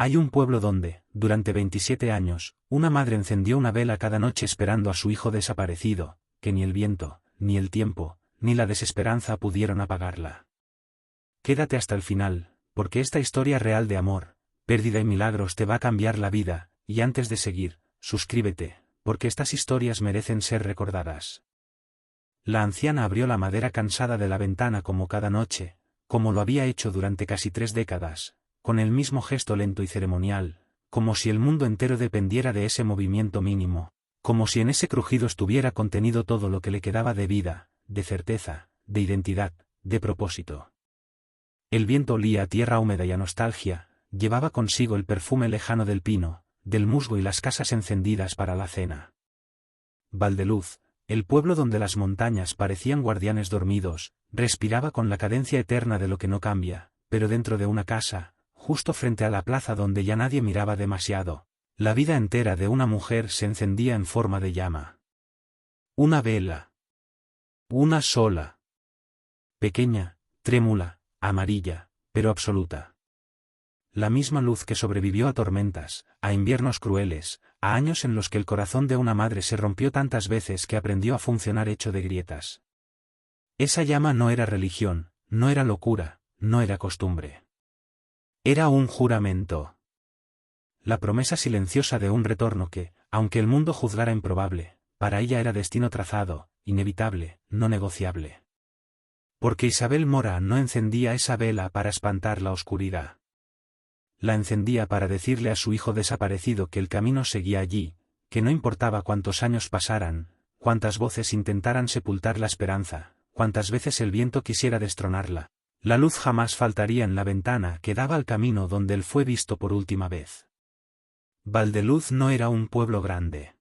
Hay un pueblo donde, durante 27 años, una madre encendió una vela cada noche esperando a su hijo desaparecido, que ni el viento, ni el tiempo, ni la desesperanza pudieron apagarla. Quédate hasta el final, porque esta historia real de amor, pérdida y milagros te va a cambiar la vida, y antes de seguir, suscríbete, porque estas historias merecen ser recordadas. La anciana abrió la madera cansada de la ventana como cada noche, como lo había hecho durante casi 3 décadas, con el mismo gesto lento y ceremonial, como si el mundo entero dependiera de ese movimiento mínimo, como si en ese crujido estuviera contenido todo lo que le quedaba de vida, de certeza, de identidad, de propósito. El viento olía a tierra húmeda y a nostalgia, llevaba consigo el perfume lejano del pino, del musgo y las casas encendidas para la cena. Valdeluz, el pueblo donde las montañas parecían guardianes dormidos, respiraba con la cadencia eterna de lo que no cambia, pero dentro de una casa, justo frente a la plaza donde ya nadie miraba demasiado, la vida entera de una mujer se encendía en forma de llama. Una vela. Una sola. Pequeña, trémula, amarilla, pero absoluta. La misma luz que sobrevivió a tormentas, a inviernos crueles, a años en los que el corazón de una madre se rompió tantas veces que aprendió a funcionar hecho de grietas. Esa llama no era religión, no era locura, no era costumbre. Era un juramento. La promesa silenciosa de un retorno que, aunque el mundo juzgara improbable, para ella era destino trazado, inevitable, no negociable. Porque Isabel Mora no encendía esa vela para espantar la oscuridad. La encendía para decirle a su hijo desaparecido que el camino seguía allí, que no importaba cuántos años pasaran, cuántas voces intentaran sepultar la esperanza, cuántas veces el viento quisiera destronarla, la luz jamás faltaría en la ventana que daba al camino donde él fue visto por última vez. Valdeluz no era un pueblo grande.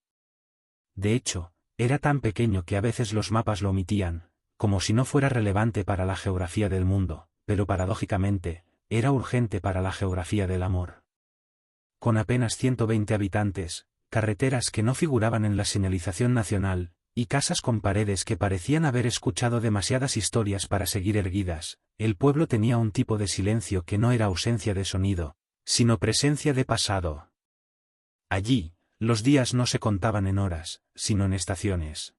De hecho, era tan pequeño que a veces los mapas lo omitían, como si no fuera relevante para la geografía del mundo, pero paradójicamente, era urgente para la geografía del amor. Con apenas 120 habitantes, carreteras que no figuraban en la señalización nacional, y casas con paredes que parecían haber escuchado demasiadas historias para seguir erguidas, el pueblo tenía un tipo de silencio que no era ausencia de sonido, sino presencia de pasado. Allí, los días no se contaban en horas, sino en estaciones.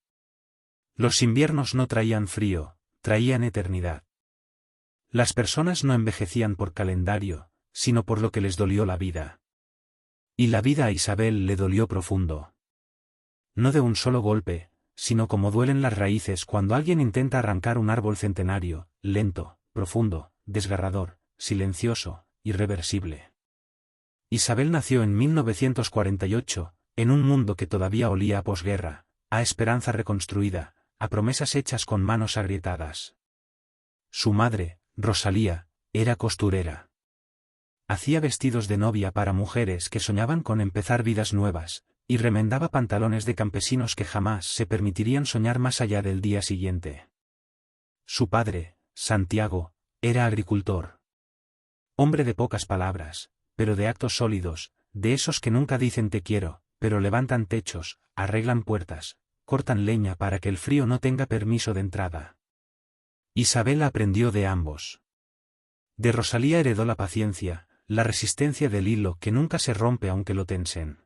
Los inviernos no traían frío, traían eternidad. Las personas no envejecían por calendario, sino por lo que les dolió la vida. Y la vida a Isabel le dolió profundo. No de un solo golpe, sino como duelen las raíces cuando alguien intenta arrancar un árbol centenario, lento, profundo, desgarrador, silencioso, irreversible. Isabel nació en 1948, en un mundo que todavía olía a posguerra, a esperanza reconstruida, a promesas hechas con manos agrietadas. Su madre, Rosalía, era costurera. Hacía vestidos de novia para mujeres que soñaban con empezar vidas nuevas, y remendaba pantalones de campesinos que jamás se permitirían soñar más allá del día siguiente. Su padre, Santiago, era agricultor. Hombre de pocas palabras, pero de actos sólidos, de esos que nunca dicen te quiero, pero levantan techos, arreglan puertas, cortan leña para que el frío no tenga permiso de entrada. Isabel aprendió de ambos. De Rosalía heredó la paciencia, la resistencia del hilo que nunca se rompe aunque lo tensen.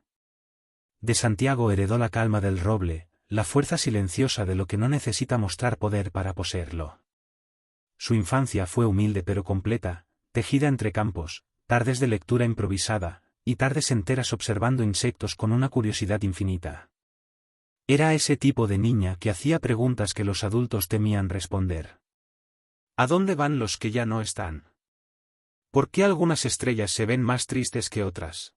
De Santiago heredó la calma del roble, la fuerza silenciosa de lo que no necesita mostrar poder para poseerlo. Su infancia fue humilde pero completa, tejida entre campos, tardes de lectura improvisada, y tardes enteras observando insectos con una curiosidad infinita. Era ese tipo de niña que hacía preguntas que los adultos temían responder. ¿A dónde van los que ya no están? ¿Por qué algunas estrellas se ven más tristes que otras?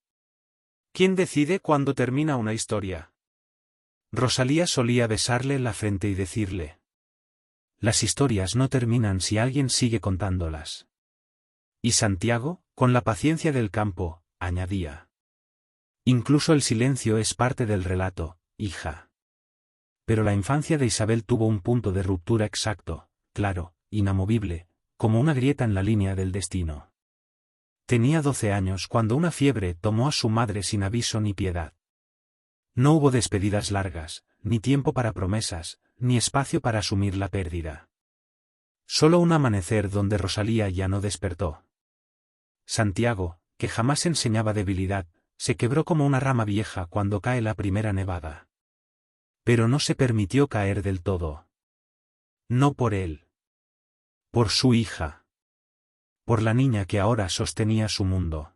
¿Quién decide cuándo termina una historia? Rosalía solía besarle la frente y decirle: las historias no terminan si alguien sigue contándolas. Y Santiago, con la paciencia del campo, añadía: incluso el silencio es parte del relato, hija. Pero la infancia de Isabel tuvo un punto de ruptura exacto, claro, inamovible, como una grieta en la línea del destino. Tenía 12 años cuando una fiebre tomó a su madre sin aviso ni piedad. No hubo despedidas largas, ni tiempo para promesas, ni espacio para asumir la pérdida. Solo un amanecer donde Rosalía ya no despertó. Santiago, que jamás enseñaba debilidad, se quebró como una rama vieja cuando cae la primera nevada. Pero no se permitió caer del todo. No por él. Por su hija. Por la niña que ahora sostenía su mundo.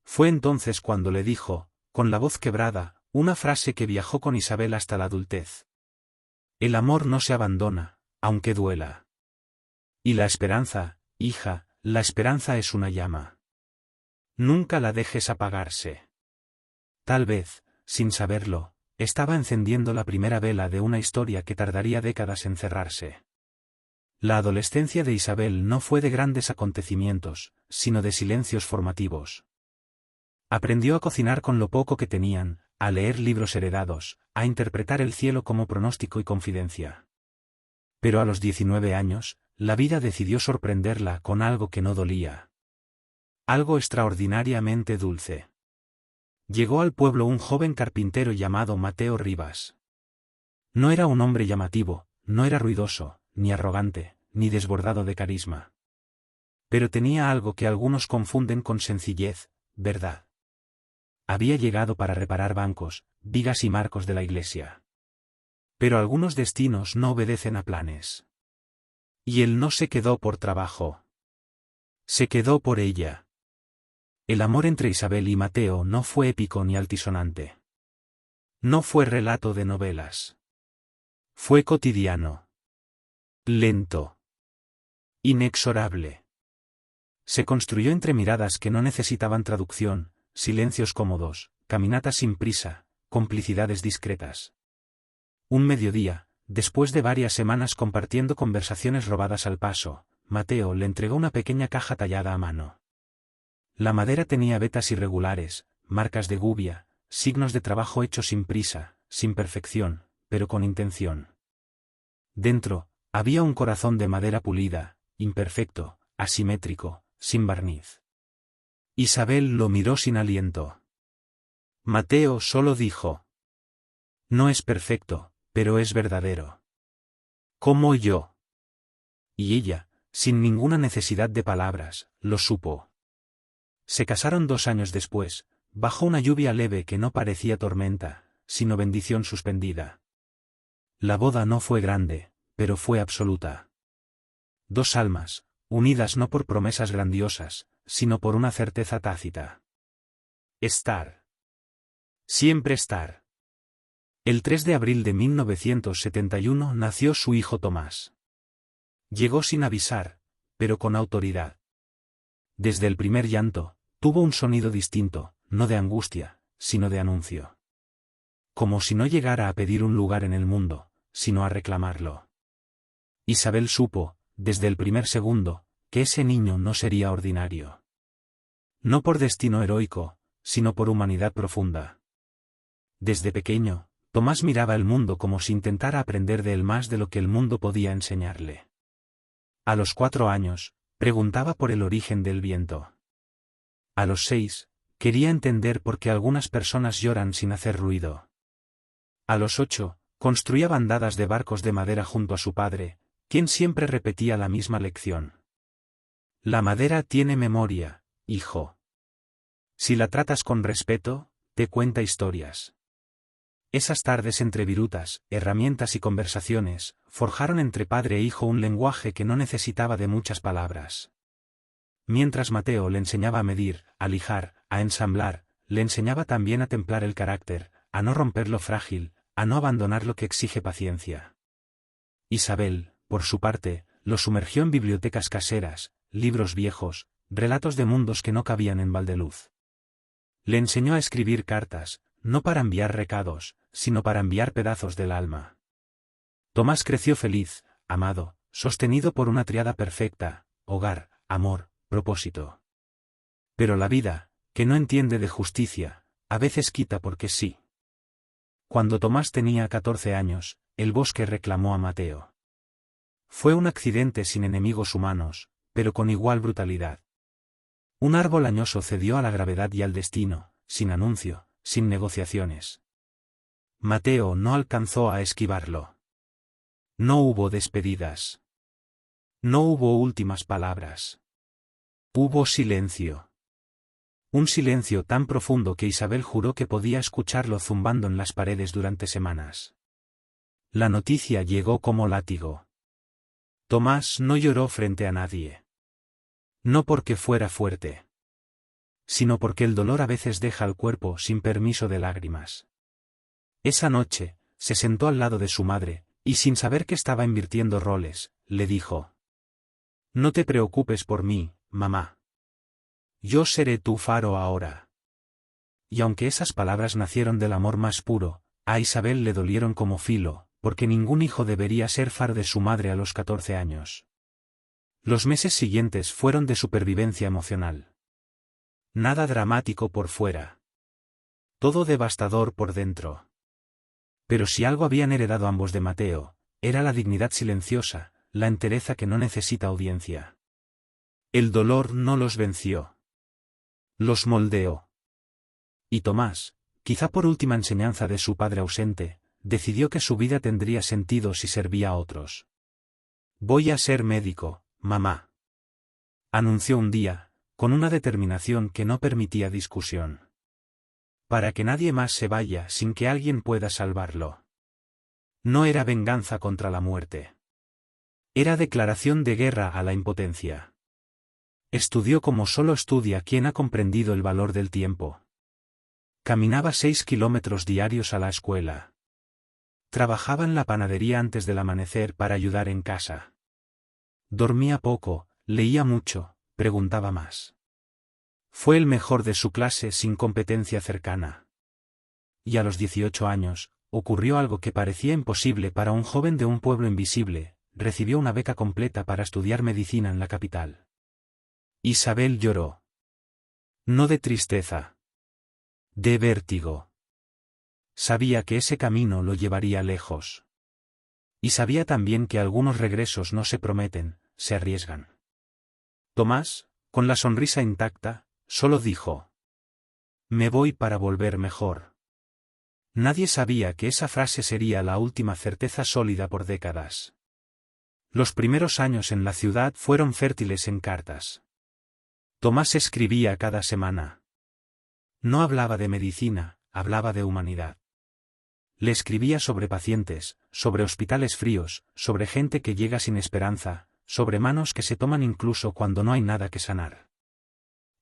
Fue entonces cuando le dijo, con la voz quebrada, una frase que viajó con Isabel hasta la adultez. El amor no se abandona, aunque duela. Y la esperanza, hija, la esperanza es una llama. Nunca la dejes apagarse. Tal vez, sin saberlo, estaba encendiendo la primera vela de una historia que tardaría décadas en cerrarse. La adolescencia de Isabel no fue de grandes acontecimientos, sino de silencios formativos. Aprendió a cocinar con lo poco que tenían, a leer libros heredados, a interpretar el cielo como pronóstico y confidencia. Pero a los 19 años, la vida decidió sorprenderla con algo que no dolía. Algo extraordinariamente dulce. Llegó al pueblo un joven carpintero llamado Mateo Rivas. No era un hombre llamativo, no era ruidoso, ni arrogante, ni desbordado de carisma. Pero tenía algo que algunos confunden con sencillez, verdad. Había llegado para reparar bancos, vigas y marcos de la iglesia. Pero algunos destinos no obedecen a planes. Y él no se quedó por trabajo. Se quedó por ella. El amor entre Isabel y Mateo no fue épico ni altisonante. No fue relato de novelas. Fue cotidiano. Lento. Inexorable. Se construyó entre miradas que no necesitaban traducción, silencios cómodos, caminatas sin prisa, complicidades discretas. Un mediodía, después de varias semanas compartiendo conversaciones robadas al paso, Mateo le entregó una pequeña caja tallada a mano. La madera tenía vetas irregulares, marcas de gubia, signos de trabajo hecho sin prisa, sin perfección, pero con intención. Dentro, había un corazón de madera pulida, imperfecto, asimétrico, sin barniz. Isabel lo miró sin aliento. Mateo solo dijo: no es perfecto, pero es verdadero. Como yo. Y ella, sin ninguna necesidad de palabras, lo supo. Se casaron 2 años después, bajo una lluvia leve que no parecía tormenta, sino bendición suspendida. La boda no fue grande, pero fue absoluta. 2 almas, unidas no por promesas grandiosas, sino por una certeza tácita. Estar. Siempre estar. El 3 de abril de 1971 nació su hijo Tomás. Llegó sin avisar, pero con autoridad. Desde el primer llanto, tuvo un sonido distinto, no de angustia, sino de anuncio. Como si no llegara a pedir un lugar en el mundo, sino a reclamarlo. Isabel supo, desde el primer segundo, que ese niño no sería ordinario. No por destino heroico, sino por humanidad profunda. Desde pequeño, Tomás miraba el mundo como si intentara aprender de él más de lo que el mundo podía enseñarle. A los 4 años, preguntaba por el origen del viento. A los 6, quería entender por qué algunas personas lloran sin hacer ruido. A los 8, construía bandadas de barcos de madera junto a su padre, quien siempre repetía la misma lección. La madera tiene memoria, hijo. Si la tratas con respeto, te cuenta historias. Esas tardes entre virutas, herramientas y conversaciones, forjaron entre padre e hijo un lenguaje que no necesitaba de muchas palabras. Mientras Mateo le enseñaba a medir, a lijar, a ensamblar, le enseñaba también a templar el carácter, a no romper lo frágil, a no abandonar lo que exige paciencia. Isabel, por su parte, lo sumergió en bibliotecas caseras, libros viejos, relatos de mundos que no cabían en Valdeluz. Le enseñó a escribir cartas, no para enviar recados, sino para enviar pedazos del alma. Tomás creció feliz, amado, sostenido por una tríada perfecta: hogar, amor, propósito. Pero la vida, que no entiende de justicia, a veces quita porque sí. Cuando Tomás tenía 14 años, el bosque reclamó a Mateo. Fue un accidente sin enemigos humanos, pero con igual brutalidad. Un árbol añoso cedió a la gravedad y al destino, sin anuncio, sin negociaciones. Mateo no alcanzó a esquivarlo. No hubo despedidas. No hubo últimas palabras. Hubo silencio. Un silencio tan profundo que Isabel juró que podía escucharlo zumbando en las paredes durante semanas. La noticia llegó como látigo. Tomás no lloró frente a nadie. No porque fuera fuerte, sino porque el dolor a veces deja al cuerpo sin permiso de lágrimas. Esa noche, se sentó al lado de su madre, y sin saber que estaba invirtiendo roles, le dijo: «No te preocupes por mí, mamá. Yo seré tu faro ahora». Y aunque esas palabras nacieron del amor más puro, a Isabel le dolieron como filo, porque ningún hijo debería ser faro de su madre a los 14 años. Los meses siguientes fueron de supervivencia emocional. Nada dramático por fuera. Todo devastador por dentro. Pero si algo habían heredado ambos de Mateo, era la dignidad silenciosa, la entereza que no necesita audiencia. El dolor no los venció. Los moldeó. Y Tomás, quizá por última enseñanza de su padre ausente, decidió que su vida tendría sentido si servía a otros. «Voy a ser médico, mamá», anunció un día, con una determinación que no permitía discusión. Para que nadie más se vaya sin que alguien pueda salvarlo. No era venganza contra la muerte. Era declaración de guerra a la impotencia. Estudió como solo estudia quien ha comprendido el valor del tiempo. Caminaba 6 kilómetros diarios a la escuela. Trabajaba en la panadería antes del amanecer para ayudar en casa. Dormía poco, leía mucho, preguntaba más. Fue el mejor de su clase sin competencia cercana. Y a los 18 años, ocurrió algo que parecía imposible para un joven de un pueblo invisible: recibió una beca completa para estudiar medicina en la capital. Isabel lloró. No de tristeza. De vértigo. Sabía que ese camino lo llevaría lejos. Y sabía también que algunos regresos no se prometen, se arriesgan. Tomás, con la sonrisa intacta, solo dijo: «Me voy para volver mejor». Nadie sabía que esa frase sería la última certeza sólida por décadas. Los primeros años en la ciudad fueron fértiles en cartas. Tomás escribía cada semana. No hablaba de medicina, hablaba de humanidad. Le escribía sobre pacientes, sobre hospitales fríos, sobre gente que llega sin esperanza, sobre manos que se toman incluso cuando no hay nada que sanar.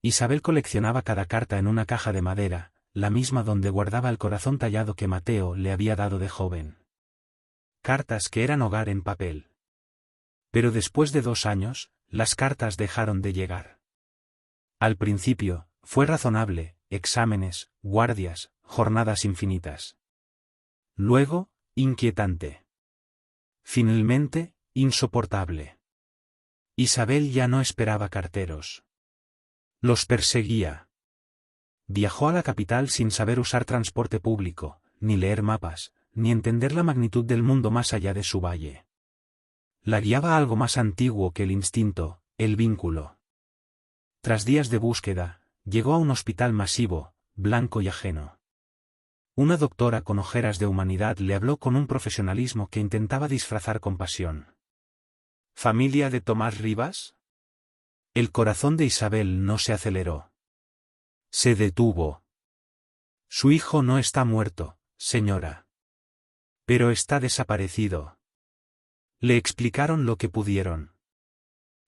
Isabel coleccionaba cada carta en una caja de madera, la misma donde guardaba el corazón tallado que Mateo le había dado de joven. Cartas que eran hogar en papel. Pero después de 2 años, las cartas dejaron de llegar. Al principio, fue razonable: exámenes, guardias, jornadas infinitas. Luego, inquietante. Finalmente, insoportable. Isabel ya no esperaba carteros. Los perseguía. Viajó a la capital sin saber usar transporte público, ni leer mapas, ni entender la magnitud del mundo más allá de su valle. La guiaba algo más antiguo que el instinto, el vínculo. Tras días de búsqueda, llegó a un hospital masivo, blanco y ajeno. Una doctora con ojeras de humanidad le habló con un profesionalismo que intentaba disfrazar compasión. ¿Familia de Tomás Rivas? El corazón de Isabel no se aceleró. Se detuvo. Su hijo no está muerto, señora. Pero está desaparecido. Le explicaron lo que pudieron.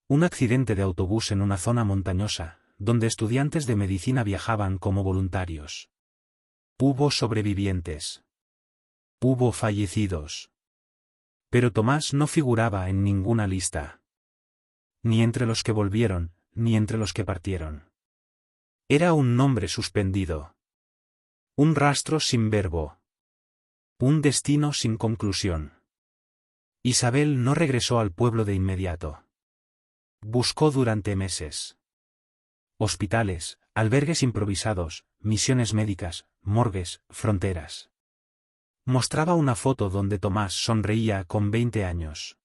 Un accidente de autobús en una zona montañosa, donde estudiantes de medicina viajaban como voluntarios. Hubo sobrevivientes. Hubo fallecidos. Pero Tomás no figuraba en ninguna lista. Ni entre los que volvieron, ni entre los que partieron. Era un nombre suspendido. Un rastro sin verbo. Un destino sin conclusión. Isabel no regresó al pueblo de inmediato. Buscó durante meses. Hospitales, albergues improvisados, misiones médicas, morgues, fronteras. Mostraba una foto donde Tomás sonreía con 20 años.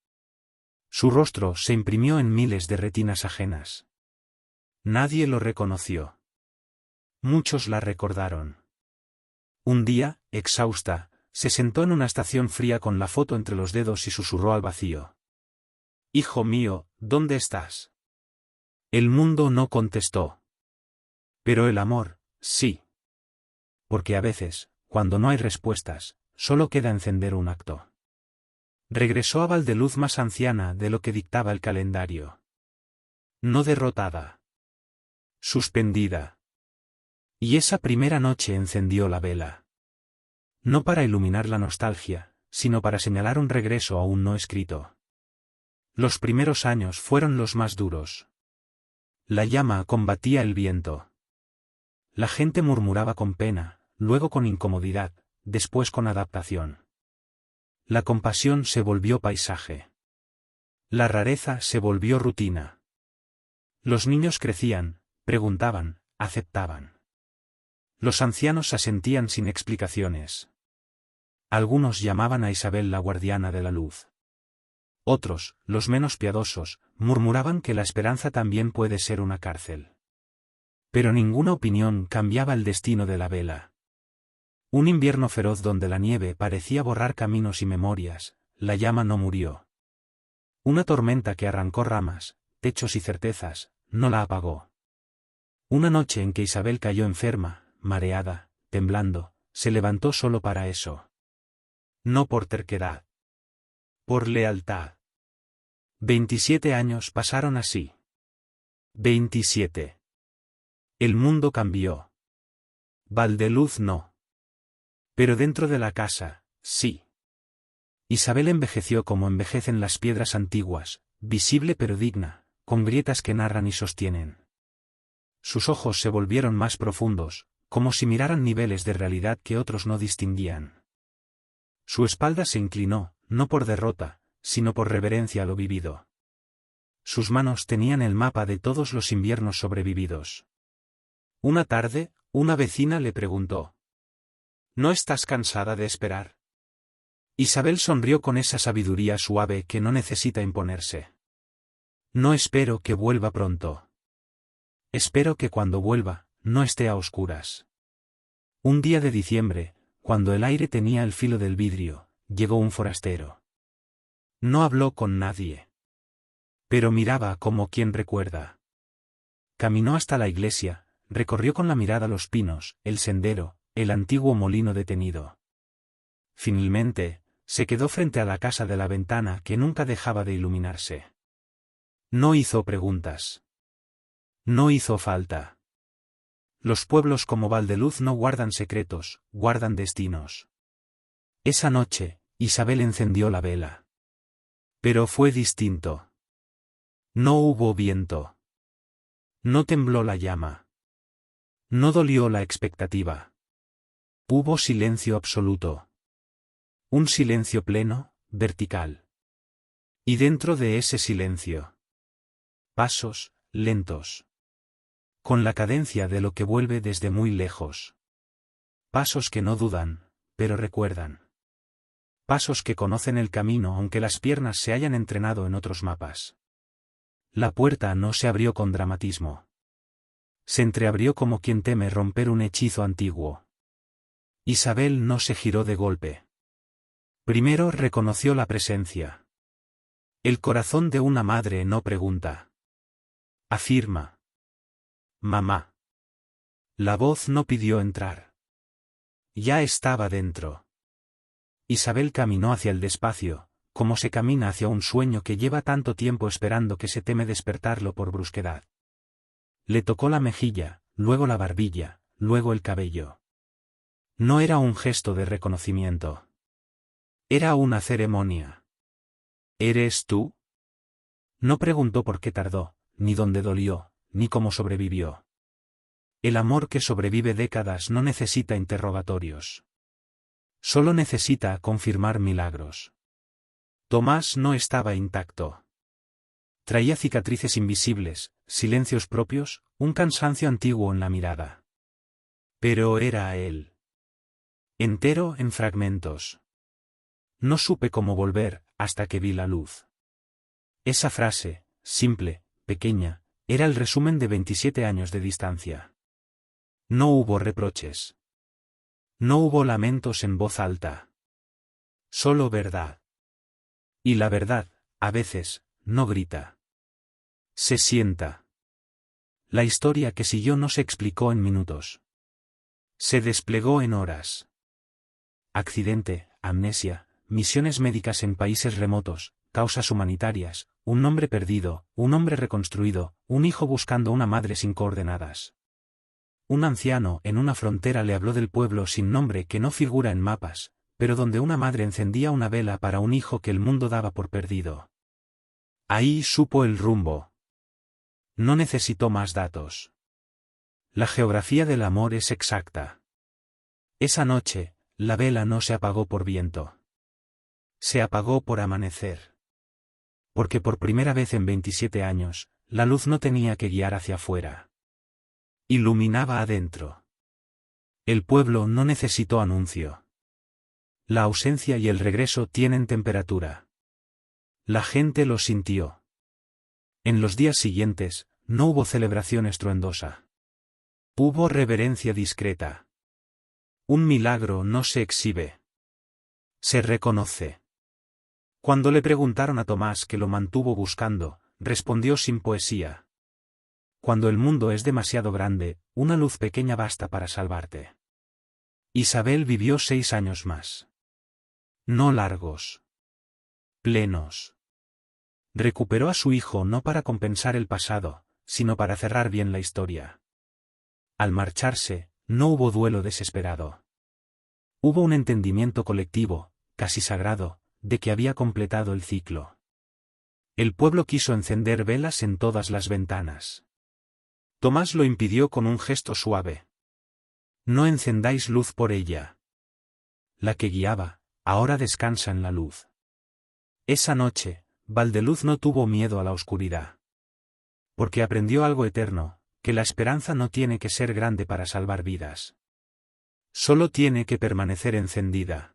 Su rostro se imprimió en miles de retinas ajenas. Nadie lo reconoció. Muchos la recordaron. Un día, exhausta, se sentó en una estación fría con la foto entre los dedos y susurró al vacío: «Hijo mío, ¿dónde estás?». El mundo no contestó. Pero el amor, sí. Porque a veces, cuando no hay respuestas, solo queda encender un acto. Regresó a Valdeluz más anciana de lo que dictaba el calendario. No derrotada. Suspendida. Y esa primera noche encendió la vela. No para iluminar la nostalgia, sino para señalar un regreso aún no escrito. Los primeros años fueron los más duros. La llama combatía el viento. La gente murmuraba con pena, luego con incomodidad, después con adaptación. La compasión se volvió paisaje. La rareza se volvió rutina. Los niños crecían, preguntaban, aceptaban. Los ancianos asentían sin explicaciones. Algunos llamaban a Isabel la guardiana de la luz. Otros, los menos piadosos, murmuraban que la esperanza también puede ser una cárcel. Pero ninguna opinión cambiaba el destino de la vela. Un invierno feroz donde la nieve parecía borrar caminos y memorias, la llama no murió. Una tormenta que arrancó ramas, techos y certezas, no la apagó. Una noche en que Isabel cayó enferma, mareada, temblando, se levantó solo para eso. No por terquedad. Por lealtad. 27 años pasaron así. 27. El mundo cambió. Valdeluz no. Pero dentro de la casa, sí. Isabel envejeció como envejecen las piedras antiguas, visible pero digna, con grietas que narran y sostienen. Sus ojos se volvieron más profundos, como si miraran niveles de realidad que otros no distinguían. Su espalda se inclinó, no por derrota, sino por reverencia a lo vivido. Sus manos tenían el mapa de todos los inviernos sobrevividos. Una tarde, una vecina le preguntó: ¿No estás cansada de esperar? Isabel sonrió con esa sabiduría suave que no necesita imponerse. No espero que vuelva pronto. Espero que cuando vuelva, no esté a oscuras. Un día de diciembre, cuando el aire tenía el filo del vidrio, llegó un forastero. No habló con nadie. Pero miraba como quien recuerda. Caminó hasta la iglesia, recorrió con la mirada los pinos, el sendero, el antiguo molino detenido. Finalmente, se quedó frente a la casa de la ventana que nunca dejaba de iluminarse. No hizo preguntas. No hizo falta. Los pueblos como Valdeluz no guardan secretos, guardan destinos. Esa noche, Isabel encendió la vela. Pero fue distinto. No hubo viento. No tembló la llama. No dolió la expectativa. Hubo silencio absoluto. Un silencio pleno, vertical. Y dentro de ese silencio, pasos, lentos. Con la cadencia de lo que vuelve desde muy lejos. Pasos que no dudan, pero recuerdan. Pasos que conocen el camino aunque las piernas se hayan entrenado en otros mapas. La puerta no se abrió con dramatismo. Se entreabrió como quien teme romper un hechizo antiguo. Isabel no se giró de golpe. Primero reconoció la presencia. El corazón de una madre no pregunta. Afirma. Mamá. La voz no pidió entrar. Ya estaba dentro. Isabel caminó hacia el despacio, como se camina hacia un sueño que lleva tanto tiempo esperando que se teme despertarlo por brusquedad. Le tocó la mejilla, luego la barbilla, luego el cabello. No era un gesto de reconocimiento. Era una ceremonia. ¿Eres tú? No preguntó por qué tardó, ni dónde dolió, ni cómo sobrevivió. El amor que sobrevive décadas no necesita interrogatorios. Solo necesita confirmar milagros. Tomás no estaba intacto. Traía cicatrices invisibles, silencios propios, un cansancio antiguo en la mirada. Pero era él. Entero en fragmentos. No supe cómo volver, hasta que vi la luz. Esa frase, simple, pequeña, era el resumen de 27 años de distancia. No hubo reproches. No hubo lamentos en voz alta. Solo verdad. Y la verdad, a veces, no grita. Se sienta. La historia que siguió no se explicó en minutos. Se desplegó en horas. Accidente, amnesia, misiones médicas en países remotos, causas humanitarias, un hombre perdido, un hombre reconstruido, un hijo buscando una madre sin coordenadas. Un anciano en una frontera le habló del pueblo sin nombre que no figura en mapas, pero donde una madre encendía una vela para un hijo que el mundo daba por perdido. Ahí supo el rumbo. No necesitó más datos. La geografía del amor es exacta. Esa noche, la vela no se apagó por viento. Se apagó por amanecer. Porque por primera vez en 27 años, la luz no tenía que guiar hacia afuera. Iluminaba adentro. El pueblo no necesitó anuncio. La ausencia y el regreso tienen temperatura. La gente lo sintió. En los días siguientes, no hubo celebración estruendosa. Hubo reverencia discreta. Un milagro no se exhibe. Se reconoce. Cuando le preguntaron a Tomás qué lo mantuvo buscando, respondió sin poesía. Cuando el mundo es demasiado grande, una luz pequeña basta para salvarte. Isabel vivió 6 años más. No largos. Plenos. Recuperó a su hijo no para compensar el pasado, sino para cerrar bien la historia. Al marcharse, no hubo duelo desesperado. Hubo un entendimiento colectivo, casi sagrado, de que había completado el ciclo. El pueblo quiso encender velas en todas las ventanas. Tomás lo impidió con un gesto suave. No encendáis luz por ella. La que guiaba, ahora descansa en la luz. Esa noche, Valdeluz no tuvo miedo a la oscuridad. Porque aprendió algo eterno, que la esperanza no tiene que ser grande para salvar vidas. Solo tiene que permanecer encendida.